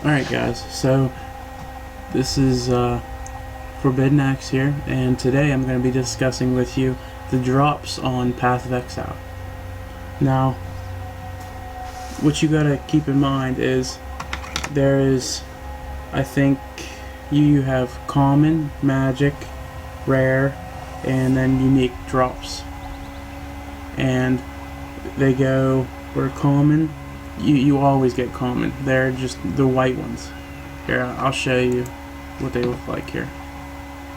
Alright guys, so this is Forbidden Axe here, and today I'm going to be discussing with you the drops on Path of Exile. Now, what you gotta keep in mind is there is, I think, you have common, magic, rare, and then unique drops. And they go where common, you always get common. They're just the white ones. Here, I'll show you what they look like here.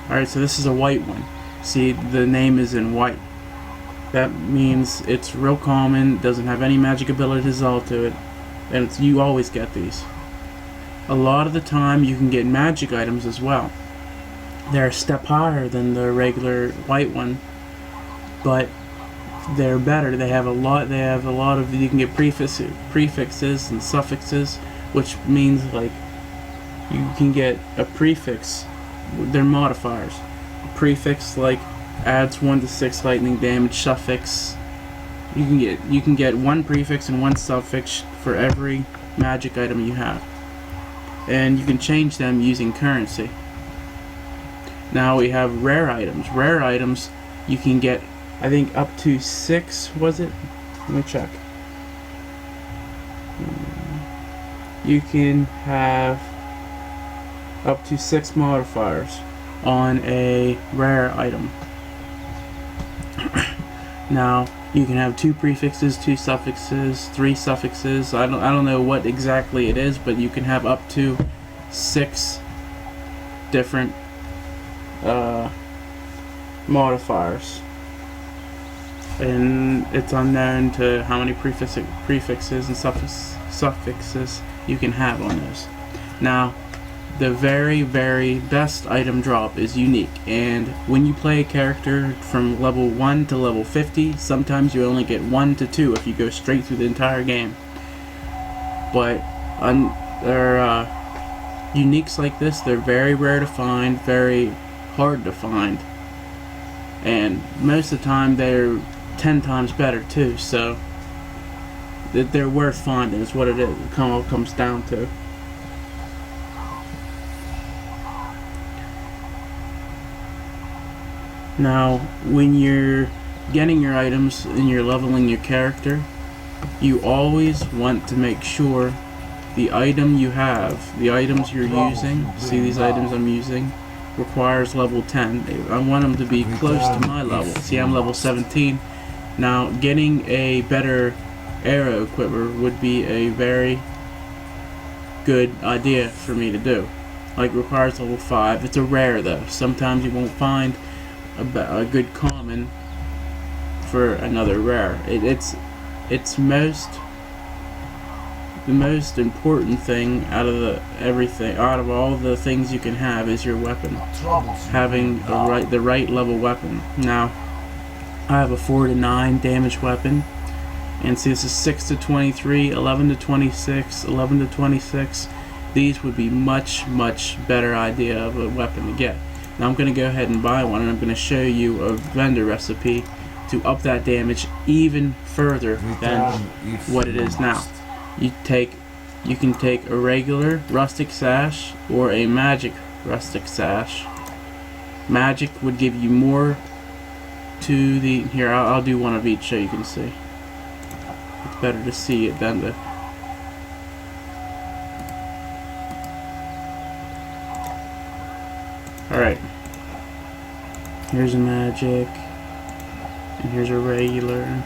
Alright, so this is a white one. See, the name is in white. That means it's real common, doesn't have any magic abilities all to it, and you always get these. A lot of the time you can get magic items as well. They're a step higher than the regular white one, but they're better. They have a lot of, you can get prefixes and suffixes, which means like you can get a prefix. They're modifiers. A prefix like adds 1 to 6 lightning damage. Suffix, you can get one prefix and one suffix for every magic item you have, and you can change them using currency. Now we have rare items. Rare items you can get, I think, up to 6, was it? Let me check. You can have up to 6 modifiers on a rare item. Now, you can have 2 prefixes, 2 suffixes, 3 suffixes. I don't know what exactly it is, but you can have up to 6 different modifiers. And it's unknown to how many prefixes and suffixes you can have on those. Now, the very, very best item drop is unique, and when you play a character from level 1 to level 50, sometimes you only get 1 to 2 if you go straight through the entire game. But uniques like this, they're very rare to find, very hard to find, and most of the time they're 10 times better too, so they're worth finding is what it is. It all comes down to. Now, when you're getting your items and you're leveling your character, you always want to make sure the item you have, the items you're using, see these items I'm using, requires level 10. I want them to be close to my level. See, I'm level 17. Now, getting a better arrow equipper would be a very good idea for me to do. Like, requires level 5. It's a rare though. Sometimes you won't find a good common for another rare. It's the most important thing out of all the things you can have is your weapon. Having the right level weapon. Now, I have a 4 to 9 damage weapon, and see, this is 6 to 23, 11 to 26, 11 to 26. These would be much better idea of a weapon to get. Now I'm going to go ahead and buy one, and I'm going to show you a vendor recipe to up that damage even further than what it is now. You can take a regular rustic sash or a magic rustic sash. Magic would give you more to the, here I'll do one of each so you can see. It's better to see it than to. Alright, here's a magic, and here's a regular.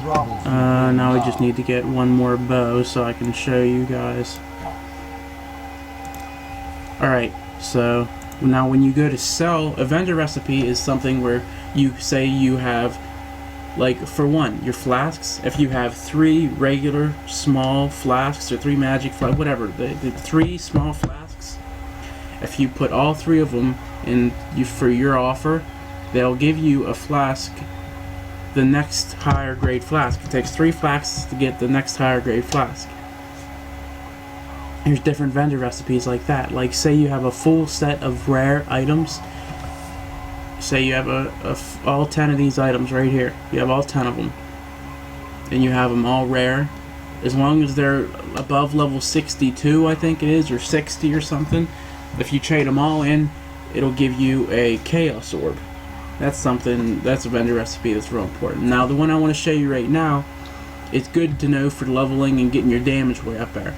Now we just need to get one more bow so I can show you guys. Alright, so now when you go to sell, a vendor recipe is something where you say you have, like, for one, your flasks. If you have 3 regular small flasks or 3 magic flasks, whatever, the 3 small flasks, if you put all 3 of them in for your offer, they'll give you a flask, the next higher grade flask. It takes 3 flasks to get the next higher grade flask. There's different vendor recipes like that. Like, say you have a full set of rare items. Say you have all 10 of these items right here. You have all 10 of them, and you have them all rare. as long as they're above level 62, I think it is, or 60 or something. If you trade them all in, it'll give you a Chaos Orb. That's a vendor recipe that's real important. Now, the one I want to show you right now, it's good to know for leveling and getting your damage way up there.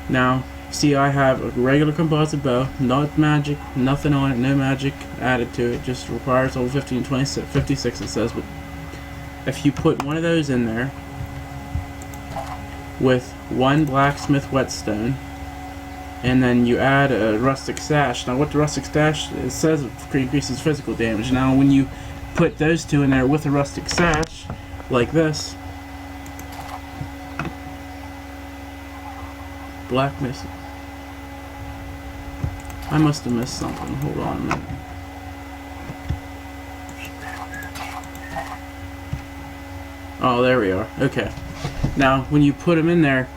Now, see, I have a regular composite bow, not magic, nothing on it, no magic added to it, just requires level 15 and 26, 56 it says. But if you put one of those in there with one blacksmith whetstone, and then you add a rustic sash. Now, what the rustic sash, it says it increases physical damage. Now, when you put those two in there with a rustic sash, like this, black missing. I must have missed something. Hold on a minute. Oh, there we are. Okay. Now, when you put them in there,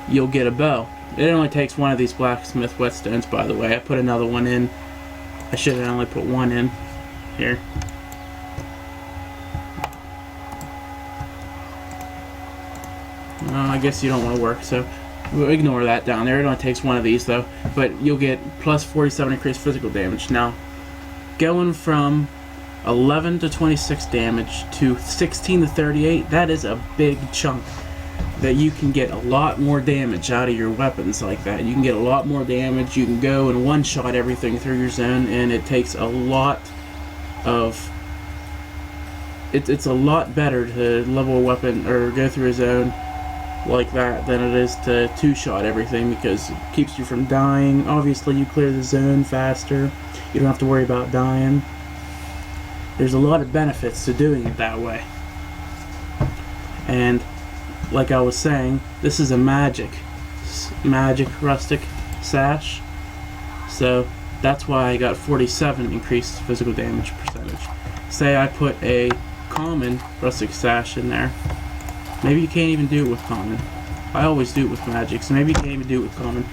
you'll get a bow. It only takes one of these blacksmith whetstones, by the way. I put another one in. I should have only put one in. Here. I guess you don't want to work, so we'll ignore that down there. It only takes one of these, though. But you'll get plus 47 increased physical damage. Now, going from 11 to 26 damage to 16 to 38, that is a big chunk. That you can get a lot more damage out of your weapons like that. You can get a lot more damage. You can go and one-shot everything through your zone, and it takes a lot of... It's a lot better to level a weapon or go through a zone like that than it is to two-shot everything, because it keeps you from dying. Obviously, you clear the zone faster. You don't have to worry about dying. There's a lot of benefits to doing it that way. And like I was saying, this is a magic rustic sash, so that's why I got 47 increased physical damage percentage. Say I put a common rustic sash in there, maybe you can't even do it with common. I always do it with magic, so maybe you can't even do it with common.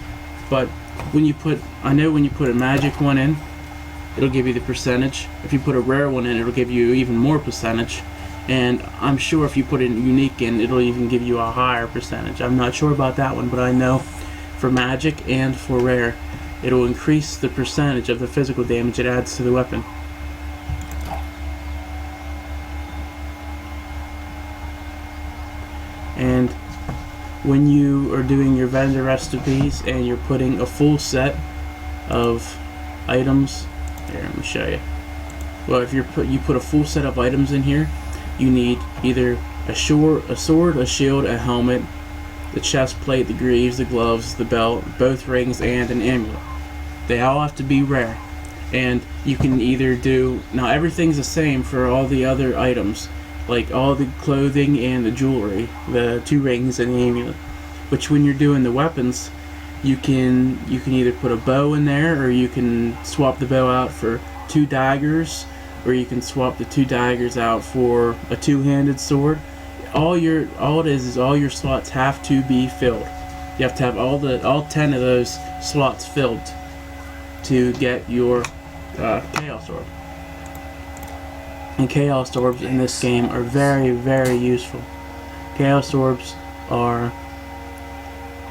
But I know when you put a magic one in, it'll give you the percentage. If you put a rare one in, it'll give you even more percentage. And I'm sure if you put a unique in, it'll even give you a higher percentage. I'm not sure about that one, but I know for magic and for rare, it'll increase the percentage of the physical damage it adds to the weapon. And when you are doing your vendor recipes and you're putting a full set of items, here, let me show you. Well, if you put a full set of items in here, you need either a sword, a shield, a helmet, the chest plate, the greaves, the gloves, the belt, both rings, and an amulet. They all have to be rare. And you can either do... Now, everything's the same for all the other items, like all the clothing and the jewelry, the 2 rings and the amulet. Which when you're doing the weapons, you can either put a bow in there, or you can swap the bow out for 2 daggers, or you can swap the 2 daggers out for a 2-handed sword. All it is all your slots have to be filled. You have to have all 10 of those slots filled to get your Chaos Orb. And Chaos Orbs in this game are very, very useful. Chaos Orbs are...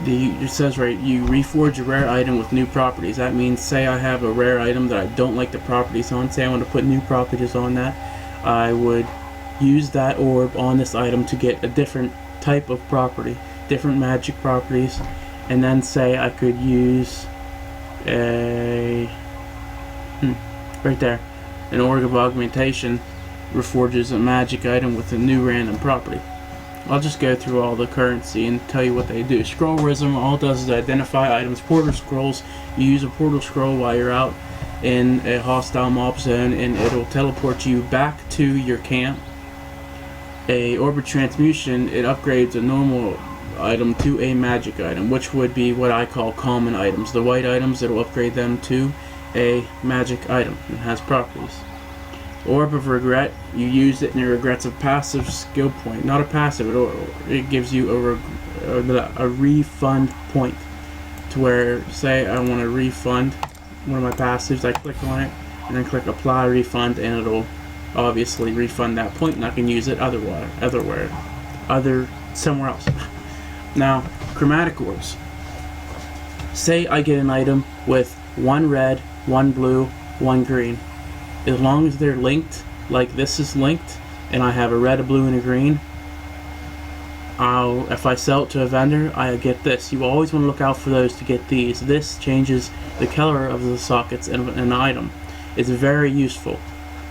It says right, you reforge a rare item with new properties. That means, say I have a rare item that I don't like the properties on, say I want to put new properties on that, I would use that orb on this item to get a different type of property, different magic properties, and then say I could use a... right there, an Orb of Augmentation reforges a magic item with a new random property. I'll just go through all the currency and tell you what they do. Scrollism, all it does is identify items. Portal scrolls, you use a portal scroll while you're out in a hostile mob zone, and it'll teleport you back to your camp. A Orb of Transmutation, it upgrades a normal item to a magic item, which would be what I call common items. The white items, it'll upgrade them to a magic item. It has properties. Orb of Regret, you use it and it regrets a passive skill point. Not a passive, it gives you a refund point. To where, say I want to refund one of my passives, I click on it and then click apply refund, and it'll obviously refund that point, and I can use it somewhere else. Now, chromatic orbs. Say I get an item with one red, one blue, one green. As long as they're linked, like this is linked, and I have a red, a blue, and a green, if I sell it to a vendor, I get this. You always want to look out for those to get these. This changes the color of the sockets in an item. It's very useful.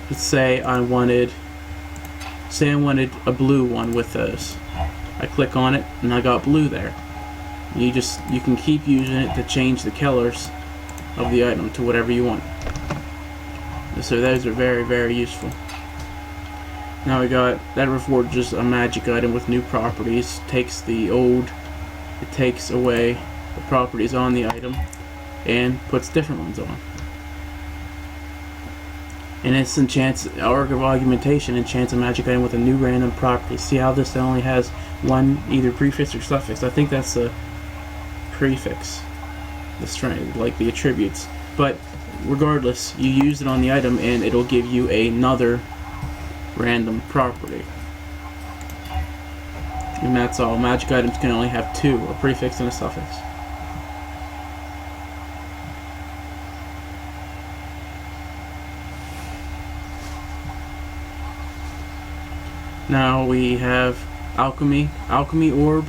Let's say I wanted a blue one with those. I click on it and I got blue there. You can keep using it to change the colors of the item to whatever you want. So those are very, very useful. Now we got that reforges a magic item with new properties. Takes away the properties on the item and puts different ones on. And it's enchants Org of Augmentation, enchants a magic item with a new random property. See how this only has one either prefix or suffix. I think that's a prefix, the strength, like the attributes. But regardless, you use it on the item and it'll give you another random property. And that's all. Magic items can only have two, a prefix and a suffix. Now we have alchemy orb.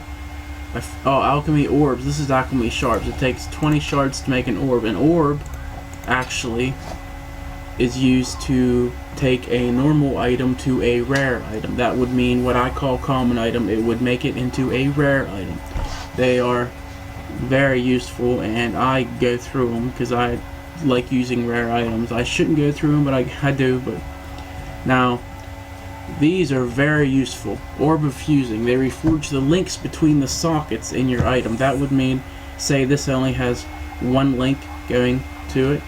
Alchemy orbs. This is alchemy shards. It takes 20 shards to make an orb. An orb actually is used to take a normal item to a rare item. That would mean what I call common item, it would make it into a rare item. They are very useful and I go through them because I like using rare items. I shouldn't go through them, but I do. But now these are very useful. Orb of Fusing. They reforge the links between the sockets in your item. That would mean, say this only has one link going to it.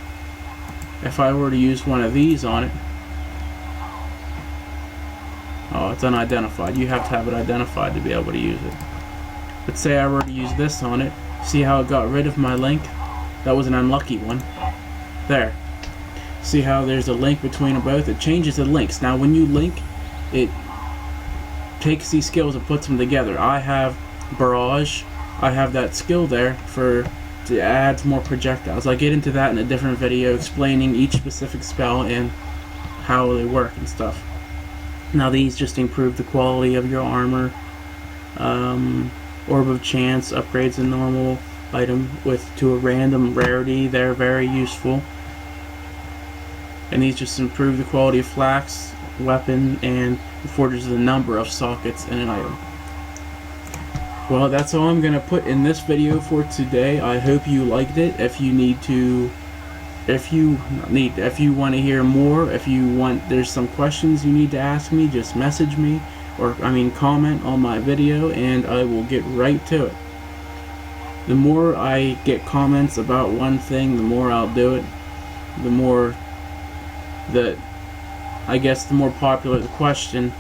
If I were to use one of these on it, oh, it's unidentified. You have to have it identified to be able to use it. But say I were to use this on it, see how it got rid of my link? That was an unlucky one. There. See how there's a link between them both? It changes the links. Now when you link, it takes these skills and puts them together. I have Barrage. I have that skill there to add more projectiles. I get into that in a different video explaining each specific spell and how they work and stuff. Now these just improve the quality of your armor. Orb of Chance upgrades a normal item to a random rarity. They're very useful. And these just improve the quality of flax, weapon, and forges the number of sockets in an item. Well, that's all I'm gonna put in this video for today. I hope you liked it. If you want to hear more, there's some questions you need to ask me, just message me, or comment on my video and I will get right to it. The more I get comments about one thing, the more I'll do it. The more popular the question,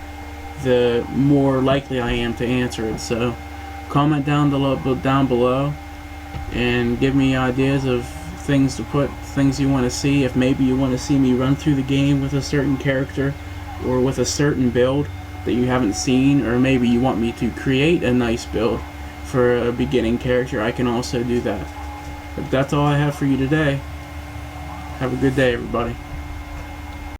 the more likely I am to answer it. So comment down below and give me ideas of things to put, things you want to see. If maybe you want to see me run through the game with a certain character or with a certain build that you haven't seen, or maybe you want me to create a nice build for a beginning character, I can also do that. But that's all I have for you today. Have a good day, everybody.